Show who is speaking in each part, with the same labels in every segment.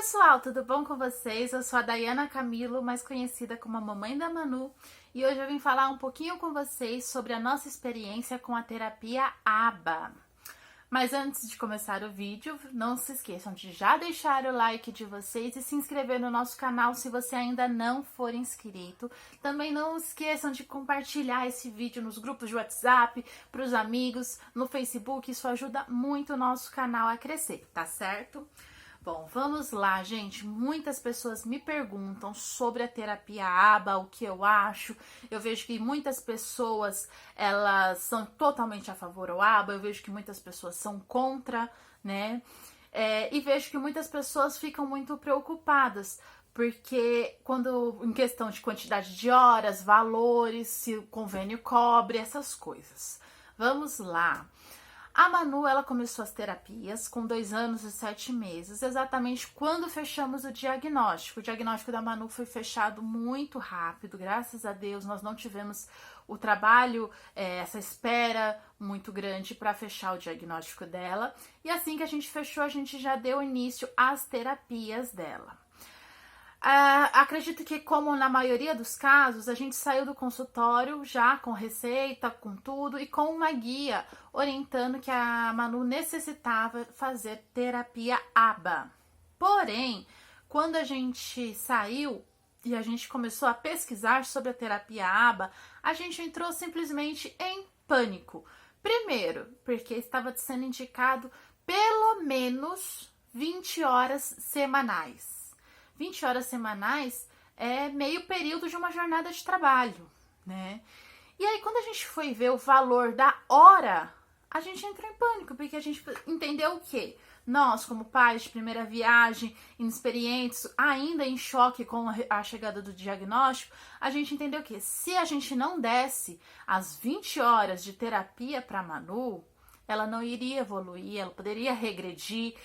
Speaker 1: pessoal, tudo bom com vocês? Eu sou a Dayana Camilo, mais conhecida como a mamãe da Manu, e hoje eu vim falar um pouquinho com vocês sobre a nossa experiência com a terapia ABA. Mas antes de começar o vídeo, não se esqueçam de já deixar o like de vocês e se inscrever no nosso canal se você ainda não for inscrito. Também não esqueçam de compartilhar esse vídeo nos grupos de WhatsApp, para os amigos, no Facebook, isso ajuda muito o nosso canal a crescer, tá certo? Bom, vamos lá, gente. Muitas pessoas me perguntam sobre a terapia ABA, o que eu acho. Eu vejo que muitas pessoas, elas são totalmente a favor ao ABA. Eu vejo que muitas pessoas são contra, né? E vejo que muitas pessoas ficam muito preocupadas, porque quando, em questão de quantidade de horas, valores, se o convênio cobre, essas coisas. Vamos lá. A Manu, ela começou as terapias com 2 anos e 7 meses, exatamente quando fechamos o diagnóstico. O diagnóstico da Manu foi fechado muito rápido, graças a Deus, nós não tivemos o trabalho, essa espera muito grande para fechar o diagnóstico dela. E assim que a gente fechou, a gente já deu início às terapias dela. Acredito que, como na maioria dos casos, a gente saiu do consultório já com receita, com tudo e com uma guia orientando que a Manu necessitava fazer terapia ABA. Porém, quando a gente saiu e a gente começou a pesquisar sobre a terapia ABA, a gente entrou simplesmente em pânico. Primeiro, porque estava sendo indicado pelo menos 20 horas semanais. 20 horas semanais é meio período de uma jornada de trabalho, né? E aí, quando a gente foi ver o valor da hora, a gente entrou em pânico, porque a gente entendeu o quê? Nós, como pais de primeira viagem, inexperientes, ainda em choque com a chegada do diagnóstico, a gente entendeu que se a gente não desse as 20 horas de terapia para Manu, ela não iria evoluir, ela poderia regredir,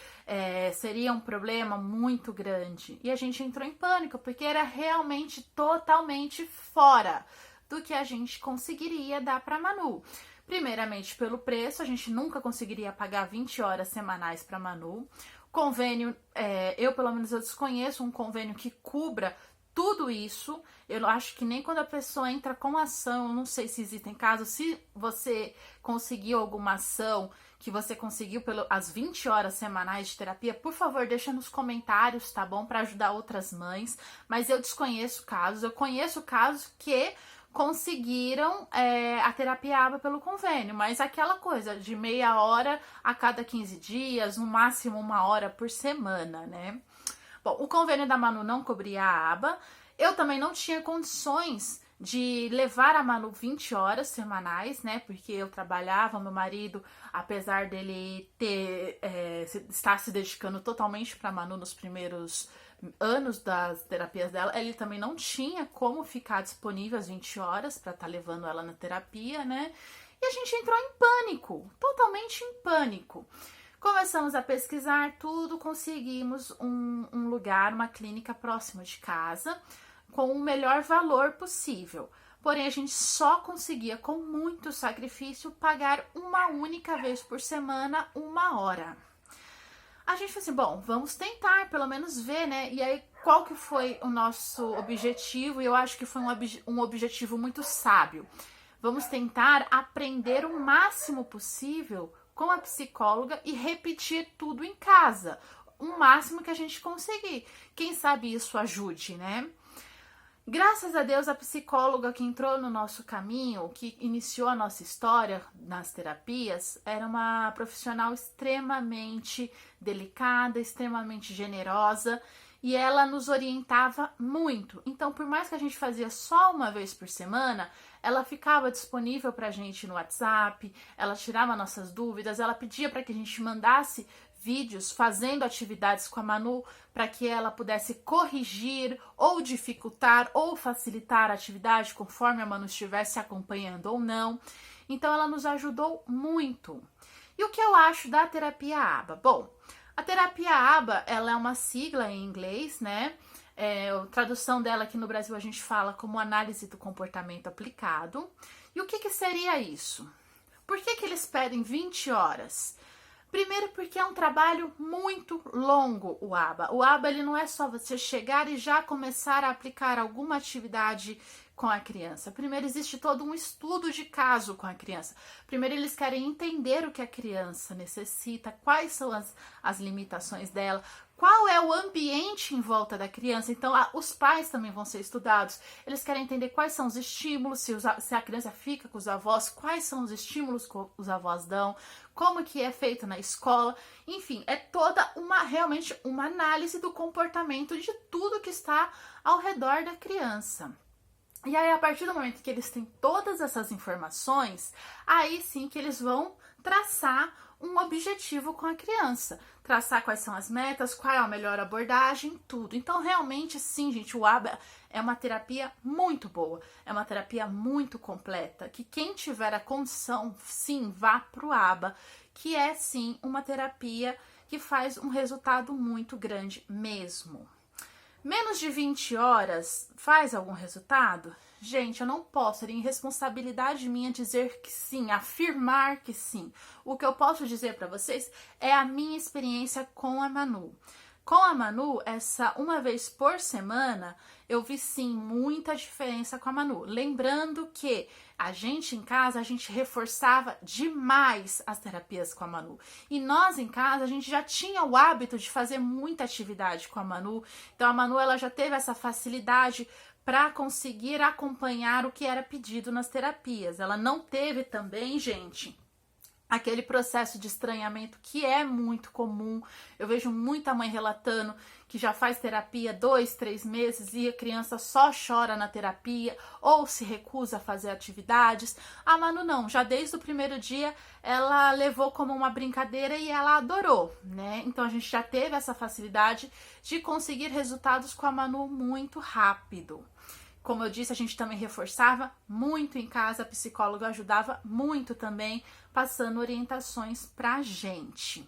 Speaker 1: seria um problema muito grande. E a gente entrou em pânico, porque era realmente totalmente fora do que a gente conseguiria dar para Manu. Primeiramente pelo preço, a gente nunca conseguiria pagar 20 horas semanais para Manu. Convênio, eu pelo menos eu desconheço um convênio que cubra tudo isso. Eu acho que nem quando a pessoa entra com ação, eu não sei se existem casos, se você conseguiu alguma ação, que você conseguiu as 20 horas semanais de terapia, por favor, deixa nos comentários, tá bom? Para ajudar outras mães, mas eu desconheço casos, eu conheço casos que conseguiram a terapia ABA pelo convênio, mas aquela coisa de meia hora a cada 15 dias, no máximo 1 hora por semana, né? Bom, o convênio da Manu não cobria a ABA. Eu também não tinha condições de levar a Manu 20 horas semanais, né? Porque eu trabalhava, meu marido, apesar dele estar se dedicando totalmente para a Manu nos primeiros anos das terapias dela, ele também não tinha como ficar disponível às 20 horas para estar levando ela na terapia, né? E a gente entrou em pânico, totalmente em pânico. Começamos a pesquisar tudo, conseguimos um lugar, uma clínica próxima de casa, com o melhor valor possível. Porém, a gente só conseguia, com muito sacrifício, pagar uma única vez por semana, 1 hora. A gente falou assim, bom, vamos tentar, pelo menos ver, né? E aí, qual que foi o nosso objetivo? E eu acho que foi um objetivo muito sábio. Vamos tentar aprender o máximo possível com a psicóloga e repetir tudo em casa, o máximo que a gente conseguir. Quem sabe isso ajude, né? Graças a Deus, a psicóloga que entrou no nosso caminho, que iniciou a nossa história nas terapias, era uma profissional extremamente delicada, extremamente generosa, e ela nos orientava muito. Então, por mais que a gente fazia só uma vez por semana, ela ficava disponível para a gente no WhatsApp, ela tirava nossas dúvidas, ela pedia para que a gente mandasse vídeos fazendo atividades com a Manu para que ela pudesse corrigir ou dificultar ou facilitar a atividade conforme a Manu estivesse acompanhando ou não. Então ela nos ajudou muito. E o que eu acho da terapia ABA? Bom, a terapia ABA, ela é uma sigla em inglês, né? A tradução dela aqui no Brasil a gente fala como análise do comportamento aplicado. E o que seria isso? Por que eles pedem 20 horas? Primeiro porque é um trabalho muito longo o ABA. O ABA ele não é só você chegar e já começar a aplicar alguma atividade com a criança. Primeiro existe todo um estudo de caso com a criança. Primeiro eles querem entender o que a criança necessita, quais são as limitações dela, qual é o ambiente em volta da criança. Então os pais também vão ser estudados. Eles querem entender quais são os estímulos, se a criança fica com os avós, quais são os estímulos que os avós dão, como que é feito na escola. Enfim, é toda realmente uma análise do comportamento de tudo que está ao redor da criança. E aí, a partir do momento que eles têm todas essas informações, aí sim que eles vão traçar um objetivo com a criança. Traçar quais são as metas, qual é a melhor abordagem, tudo. Então, realmente, sim, gente, o ABA é uma terapia muito boa. É uma terapia muito completa. Que quem tiver a condição, sim, vá pro ABA. Que é, sim, uma terapia que faz um resultado muito grande mesmo. Menos de 20 horas faz algum resultado? Gente, eu não posso, seria irresponsabilidade minha dizer que sim, afirmar que sim. O que eu posso dizer para vocês é a minha experiência com a Manu. Com a Manu, essa uma vez por semana, eu vi sim muita diferença com a Manu. Lembrando que a gente em casa, a gente reforçava demais as terapias com a Manu. E nós em casa, a gente já tinha o hábito de fazer muita atividade com a Manu. Então a Manu, ela já teve essa facilidade para conseguir acompanhar o que era pedido nas terapias. Ela não teve também, gente, aquele processo de estranhamento que é muito comum. Eu vejo muita mãe relatando que já faz terapia 2, 3 meses e a criança só chora na terapia ou se recusa a fazer atividades. A Manu não, já desde o primeiro dia ela levou como uma brincadeira e ela adorou, né? Então a gente já teve essa facilidade de conseguir resultados com a Manu muito rápido. Como eu disse, a gente também reforçava muito em casa, a psicóloga ajudava muito também, passando orientações pra gente.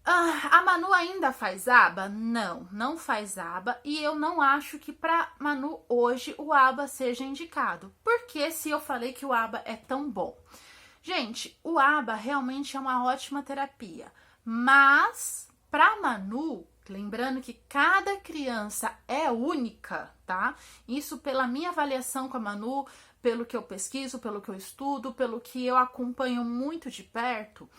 Speaker 1: A Manu ainda faz aba? Não, não faz aba, e eu não acho que pra Manu hoje o aba seja indicado. Porque se eu falei que o aba é tão bom? Gente, o aba realmente é uma ótima terapia, mas pra Manu, lembrando que cada criança é única, tá? Isso pela minha avaliação com a Manu, pelo que eu pesquiso, pelo que eu estudo, pelo que eu acompanho muito de perto.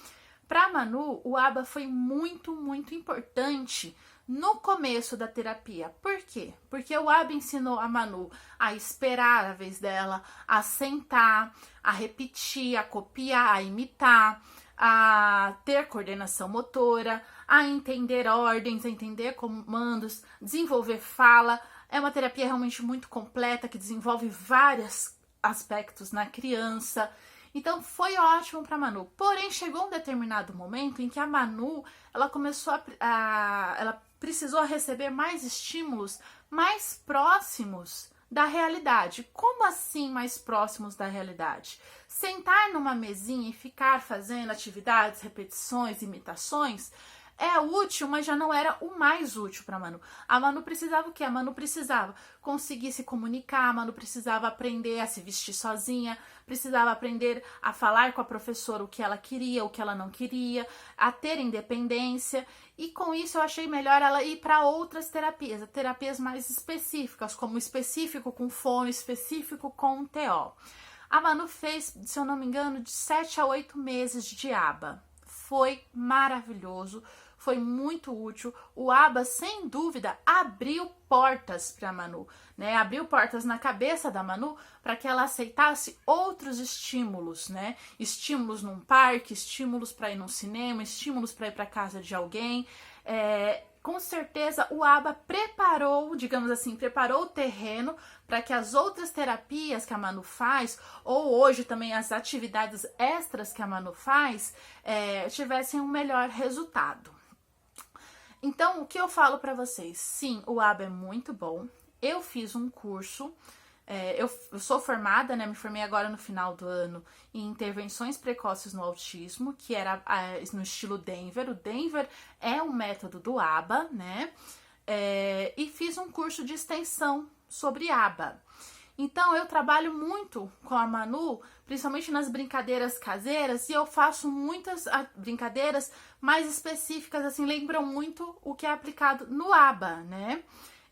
Speaker 1: Para Manu, o aba foi muito, muito importante no começo da terapia. Por quê? Porque o aba ensinou a Manu a esperar a vez dela, a sentar, a repetir, a copiar, a imitar, a ter coordenação motora, a entender ordens, a entender comandos, desenvolver fala. É uma terapia realmente muito completa que desenvolve vários aspectos na criança. Então foi ótimo para Manu. Porém, chegou um determinado momento em que a Manu, ela começou ela precisou receber mais estímulos mais próximos da realidade. Como assim mais próximos da realidade? Sentar numa mesinha e ficar fazendo atividades, repetições, imitações é útil, mas já não era o mais útil para a Manu. A Manu precisava o quê? A Manu precisava conseguir se comunicar, a Manu precisava aprender a se vestir sozinha, precisava aprender a falar com a professora o que ela queria, o que ela não queria, a ter independência. E com isso eu achei melhor ela ir para outras terapias mais específicas, como específico com fono, específico com TO. A Manu fez, se eu não me engano, de 7 a 8 meses de aba. Foi maravilhoso, foi muito útil. O aba, sem dúvida, abriu portas para a Manu, né? Abriu portas na cabeça da Manu para que ela aceitasse outros estímulos, né? Estímulos num parque, estímulos para ir num cinema, estímulos para ir para casa de alguém. Com certeza o aba preparou, digamos assim, preparou o terreno para que as outras terapias que a Manu faz, ou hoje também as atividades extras que a Manu faz, tivessem um melhor resultado. Então, o que eu falo para vocês? Sim, o aba é muito bom. Eu fiz um curso, eu sou formada, né? Me formei agora no final do ano em intervenções precoces no autismo, que era no estilo Denver. O Denver é um método do aba, né? E fiz um curso de extensão sobre aba. Então eu trabalho muito com a Manu, principalmente nas brincadeiras caseiras, e eu faço muitas brincadeiras mais específicas, assim, lembram muito o que é aplicado no ABA, né?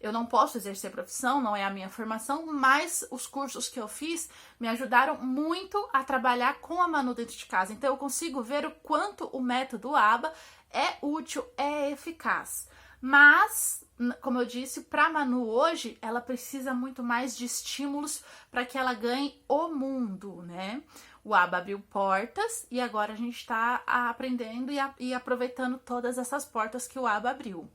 Speaker 1: Eu não posso exercer profissão, não é a minha formação, mas os cursos que eu fiz me ajudaram muito a trabalhar com a Manu dentro de casa. Então eu consigo ver o quanto o método ABA é útil, é eficaz. Mas, como eu disse, para a Manu hoje, ela precisa muito mais de estímulos para que ela ganhe o mundo, né? O ABA abriu portas e agora a gente está aprendendo e aproveitando todas essas portas que o ABA abriu.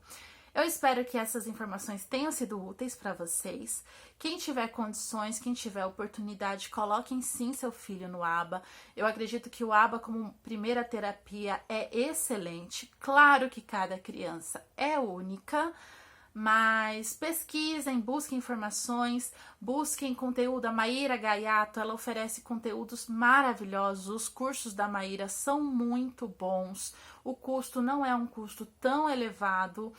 Speaker 1: Eu espero que essas informações tenham sido úteis para vocês. Quem tiver condições, quem tiver oportunidade, coloquem sim seu filho no ABA. Eu acredito que o ABA como primeira terapia é excelente. Claro que cada criança é única, mas pesquisem, busquem informações, busquem conteúdo. A Maíra Gaiato, ela oferece conteúdos maravilhosos. Os cursos da Maíra são muito bons. O custo não é um custo tão elevado.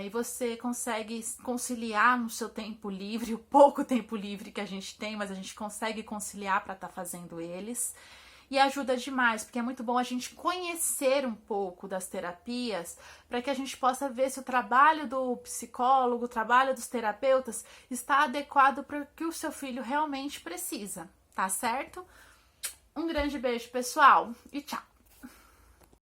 Speaker 1: E você consegue conciliar no seu tempo livre, o pouco tempo livre que a gente tem, mas a gente consegue conciliar para estar fazendo eles. E ajuda demais, porque é muito bom a gente conhecer um pouco das terapias, para que a gente possa ver se o trabalho do psicólogo, o trabalho dos terapeutas está adequado para o que o seu filho realmente precisa, tá certo? Um grande beijo, pessoal, e tchau!